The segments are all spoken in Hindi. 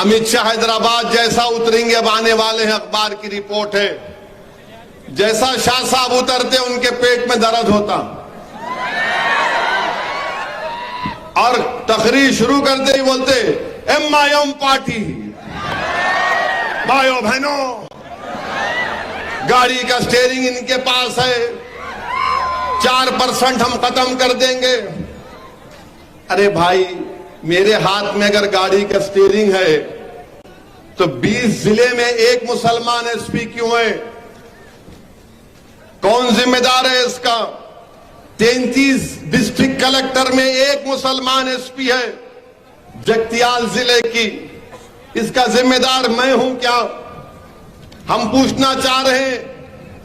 अमित शाह हैदराबाद जैसा उतरेंगे, अब आने वाले हैं, अखबार की रिपोर्ट है। जैसा शाह साहब उतरते उनके पेट में दर्द होता और तकरीर शुरू करते ही बोलते एम पार्टी। भाइयों बहनों, गाड़ी का स्टीयरिंग इनके पास है, 4% हम खत्म कर देंगे। अरे भाई, मेरे हाथ में अगर गाड़ी का स्टीयरिंग है तो 20 जिले में एक मुसलमान एसपी क्यों है? कौन जिम्मेदार है इसका? 33 डिस्ट्रिक्ट कलेक्टर में एक मुसलमान एसपी है जगतियाल जिले की, इसका जिम्मेदार मैं हूं क्या? हम पूछना चाह रहे हैं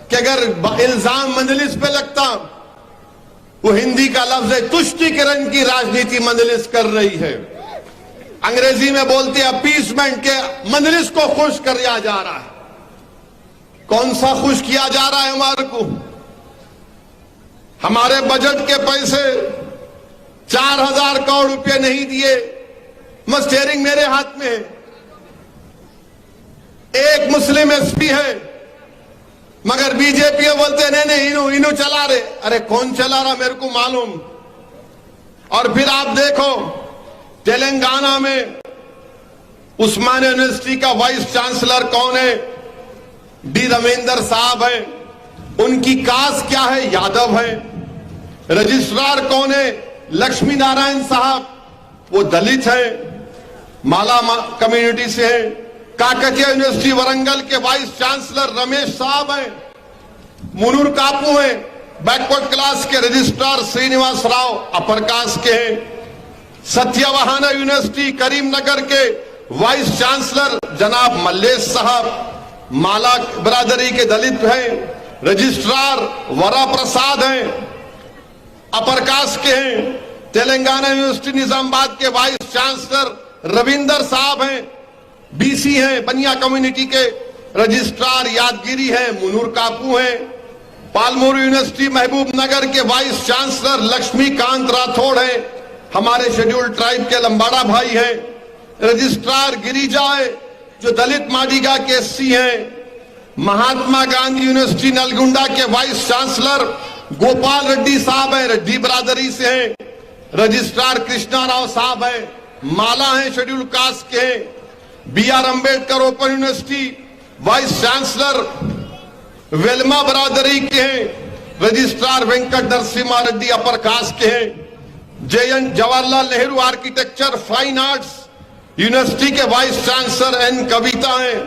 कि अगर इल्जाम मजलिस पे लगता, वो हिंदी का लफ्ज है तुष्टीकरण की राजनीति मजलिस कर रही है, अंग्रेजी में बोलते हैं अपीसमेंट के, मजलिस को खुश किया जा रहा है। कौन सा खुश किया जा रहा है हमारे को? हमारे बजट के पैसे 4000 करोड़ रुपए नहीं दिए, स्टीयरिंग मेरे हाथ में है, एक मुस्लिम एसपी है, मगर बीजेपी बोलते नहीं इन्हों चला रहे। अरे कौन चला रहा मेरे को मालूम। और फिर आप देखो तेलंगाना में उस्मानिया यूनिवर्सिटी का वाइस चांसलर कौन है? डी रविंदर साहब है, उनकी कास्ट क्या है? यादव है। रजिस्ट्रार कौन है? लक्ष्मी नारायण साहब, वो दलित है, माला कम्युनिटी से है। काकतीय यूनिवर्सिटी वरंगल के वाइस चांसलर रमेश साहब हैं। मुनूर कापू हैं, बैकवर्ड क्लास के। Registrar Srinivas Rao upper caste के हैं। सत्यवाहाना यूनिवर्सिटी करीमनगर के वाइस चांसलर जनाब मल्लेश साहब माला बिरादरी के दलित हैं। रजिस्ट्रार वरा प्रसाद हैं, अपर कास्ट के हैं। तेलंगाना यूनिवर्सिटी निजामाबाद के वाइस चांसलर रविंदर साहब हैं, बीसी हैं, बनिया कम्युनिटी के। रजिस्ट्रार यादगिरी हैं, मुनूर कापू हैं। पालमोर यूनिवर्सिटी महबूब नगर के वाइस चांसलर लक्ष्मीकांत राठौड़ हैं, हमारे शेड्यूल्ड ट्राइब के लंबाड़ा भाई हैं। रजिस्ट्रार गिरिजा है, जो दलित मादिगा के एससी हैं। महात्मा गांधी यूनिवर्सिटी नलगुंडा के वाइस चांसलर गोपाल रेड्डी साहब हैं, रेड्डी बिरादरी से हैं। रजिस्ट्रार कृष्णा राव साहब हैं, माला हैं, शेड्यूल्ड कास्ट के हैं। BR Ambedkar open university vice chancellor Velama बरादरी के हैं। Registrar Venkat Narasimha Reddy upper caste के हैं। Jawaharlal Nehru architecture fine arts university के वाइस चांसलर एन कविता हैं,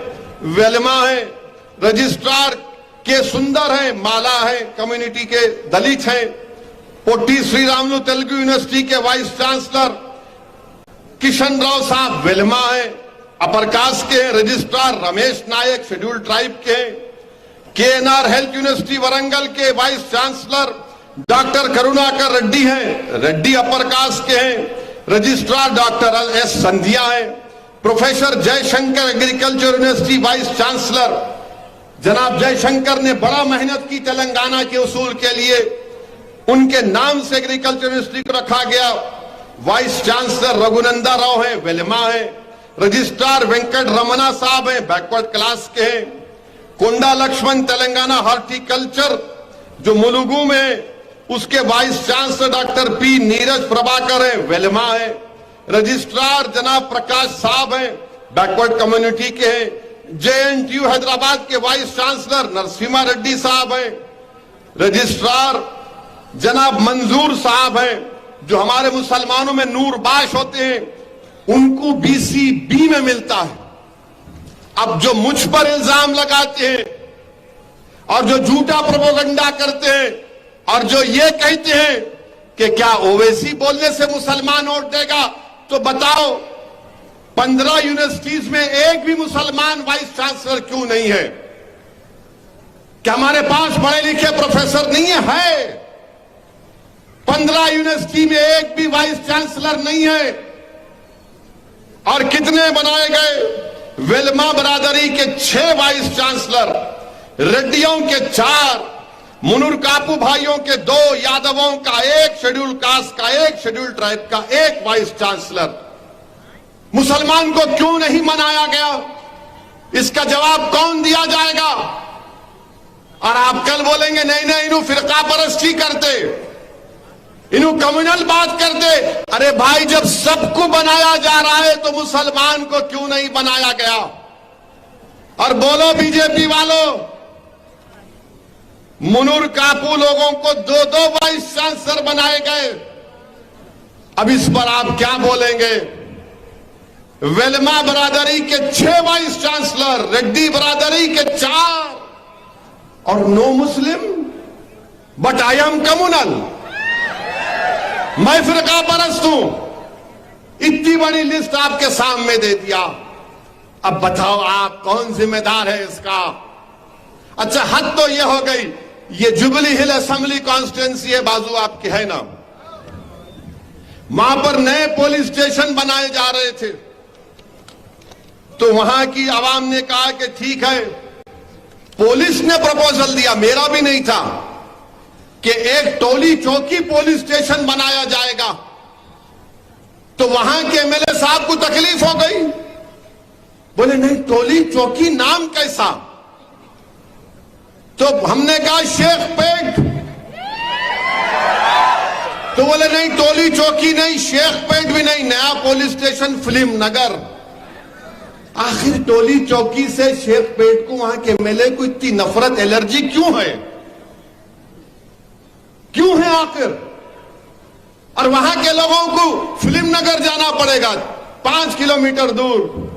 वेलमा हैं। रजिस्ट्रार के सुंदर हैं, माला है, कम्युनिटी के दलित हैं। पोटी श्रीरामुलु तेलुगु यूनिवर्सिटी के वाइस चांसलर किशन राव साहब वेलमा है, अपर कास्ट के। रजिस्ट्रार रमेश नायक शेड्यूल्ड ट्राइब के। KNR हेल्थ यूनिवर्सिटी वरंगल के vice chancellor doctor Karunakar Reddy हैं, रेड्डी अपर कास्ट के हैं। रजिस्ट्रार डॉक्टर S संध्या है। Professor Jaishankar agriculture university vice chancellor जनाब जयशंकर ने बड़ा मेहनत की तेलंगाना के उसूल के लिए, उनके नाम से एग्रीकल्चर यूनिवर्सिटी को रखा गया। वाइस चांसलर रघुनंदा राव है, वेलमा है। रजिस्ट्रार वेंकट रमना साहब हैं, बैकवर्ड क्लास के हैं। कोंडा लक्ष्मण तेलंगाना हॉर्टिकल्चर जो मुलुगु में, उसके vice chancellor doctor P Neeraj Prabhakar है, वेलमा है। रजिस्ट्रार जनाब प्रकाश साहब हैं, बैकवर्ड कम्युनिटी के हैं। JNTU हैदराबाद के वाइस चांसलर नरसिम्हा रेड्डी साहब हैं। रजिस्ट्रार जनाब मंजूर साहब हैं, जो हमारे मुसलमानों में नूरबाश होते हैं, उनको BCB में मिलता है। अब जो मुझ पर इल्जाम लगाते हैं और जो झूठा प्रोपेगेंडा करते हैं और जो ये कहते हैं कि क्या ओवैसी बोलने से मुसलमान वोट देगा, तो बताओ 15 यूनिवर्सिटीज में एक भी मुसलमान वाइस चांसलर क्यों नहीं है? क्या हमारे पास पढ़े लिखे प्रोफेसर नहीं है? 15 यूनिवर्सिटी में एक भी वाइस चांसलर नहीं है। और कितने बनाए गए? वेलमा बरादरी के 6 वाइस चांसलर, रेड्डियों के 4, मुनूर कापू भाइयों के 2, यादवों का 1, शेड्यूल कास्ट का 1, शेड्यूल ट्राइब का 1 वाइस चांसलर। मुसलमान को क्यों नहीं मनाया गया? इसका जवाब कौन दिया जाएगा? और आप कल बोलेंगे नहीं नहीं इन्हों फिरका परस्ती करते, इन्हों कम्युनल बात करते। अरे भाई, जब सबको बनाया जा रहा है तो मुसलमान को क्यों नहीं बनाया गया? और बोलो बीजेपी वालों, मुनूर कापू लोगों को 2-2 वाइस चांसलर बनाए गए। अब इस पर आप क्या बोलेंगे? वेलमा बरादरी के 6 वाइस चांसलर, रेड्डी बरादरी के 4, और no Muslim, but I am communal, मैं फिरका परस्त हूं। इतनी बड़ी लिस्ट आपके सामने दे दिया। अब बताओ आप कौन जिम्मेदार है इसका? अच्छा, हद तो यह हो गई, ये जुबली हिल असेंबली कॉन्स्टिट्यूंसी है, बाजू आपकी है ना, वहां पर नए पुलिस स्टेशन बनाए जा रहे थे, तो वहां की आवाम ने कहा कि ठीक है, पुलिस ने प्रपोजल दिया, मेरा भी नहीं था, कि एक टोली चौकी पुलिस स्टेशन बनाया जाएगा। तो वहां के एमएलए साहब को तकलीफ हो गई, बोले नहीं टोली चौकी नाम कैसा? तो हमने कहा शेख पेट, तो बोले नहीं टोली चौकी नहीं, शेख पेट भी नहीं, नया पुलिस स्टेशन फिल्म नगर। आखिर टोली चौकी से शेख पेट को वहां के एमएलए को इतनी नफरत, एलर्जी क्यों है? क्यों है आखिर? और वहां के लोगों को फिल्म नगर जाना पड़ेगा 5 किलोमीटर दूर।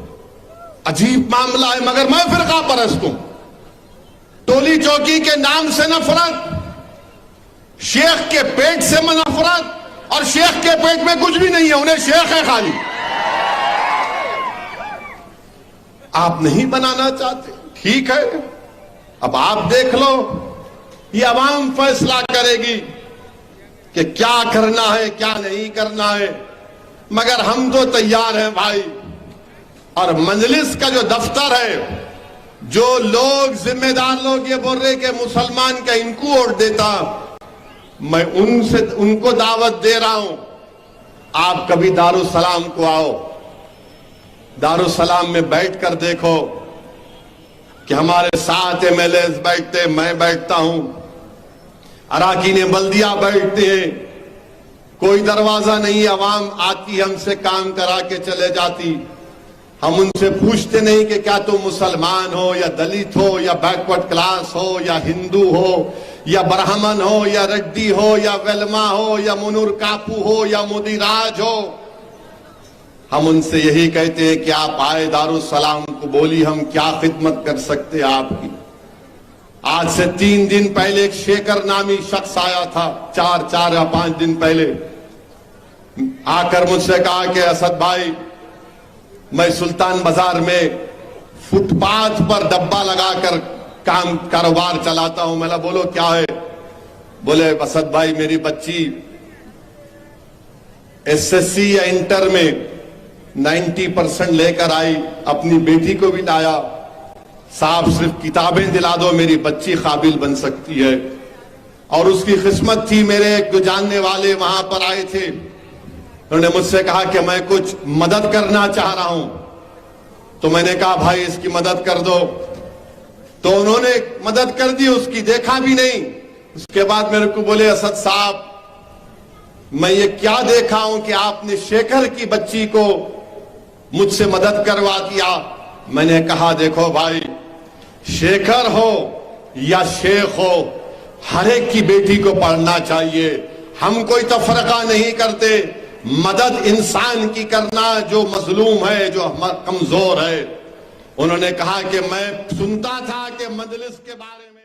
अजीब मामला है, मगर मैं फिरका परस्त हूं। टोली चौकी के नाम से नफरत, शेख के पेट से नफरत, और शेख के पेट में कुछ भी नहीं है, उन्हें शेख है खाली। आप नहीं बनाना चाहते, ठीक है, अब आप देख लो, ये अवाम फैसला करेगी कि क्या करना है क्या नहीं करना है, मगर हम तो तैयार हैं भाई। और मजलिस का जो दफ्तर है, जो लोग जिम्मेदार लोग ये बोल रहे कि मुसलमान का इनको वोट देता, मैं उनको दावत दे रहा हूं, आप कभी दारुसलाम को आओ, दारुसलाम में बैठकर देखो कि हमारे साथ एमएलए बैठते, मैं बैठता हूं, अराकीन बल्दिया बैठते हैं, कोई दरवाजा नहीं, अवाम आती हमसे काम करा के चले जाती, हम उनसे पूछते नहीं कि क्या तुम मुसलमान हो या दलित हो या बैकवर्ड क्लास हो या हिंदू हो या ब्राह्मण हो या रेड्डी हो या वेलमा हो या मुनूर कापू हो या मुदिराज हो। हम उनसे यही कहते हैं कि आप आए दारुसलाम को, बोली हम क्या खिदमत कर सकते हैं आपकी। आज से 3 दिन पहले एक शेखर नामी शख्स आया था, 4 या 5 दिन पहले, आकर मुझसे कहा कि असद भाई, मैं सुल्तान बाजार में फुटपाथ पर डब्बा लगाकर कारोबार चलाता हूं। मैंने बोलो क्या है? बोले असद भाई, मेरी बच्ची एसएससी या इंटर में 90% लेकर आई, अपनी बेटी को भी लाया, साहब सिर्फ किताबें दिला दो, मेरी बच्ची काबिल बन सकती है। और उसकी किस्मत थी, मेरे एक जानने वाले वहां पर आए थे, उन्होंने मुझसे कहा कि मैं कुछ मदद करना चाह रहा हूं, तो मैंने कहा भाई इसकी मदद कर दो, तो उन्होंने मदद कर दी, उसकी देखा भी नहीं। उसके बाद मेरे को बोले असद साहब, मैं ये क्या देखा हूं कि आपने शेखर की बच्ची को मुझसे मदद करवा दिया। मैंने कहा देखो भाई, शेखर हो या शेख हो, हर एक की बेटी को पढ़ना चाहिए, हम कोई तफरका नहीं करते। मदद इंसान की करना जो मजलूम है, जो कमजोर है। उन्होंने कहा कि मैं सुनता था कि मजलिस के बारे में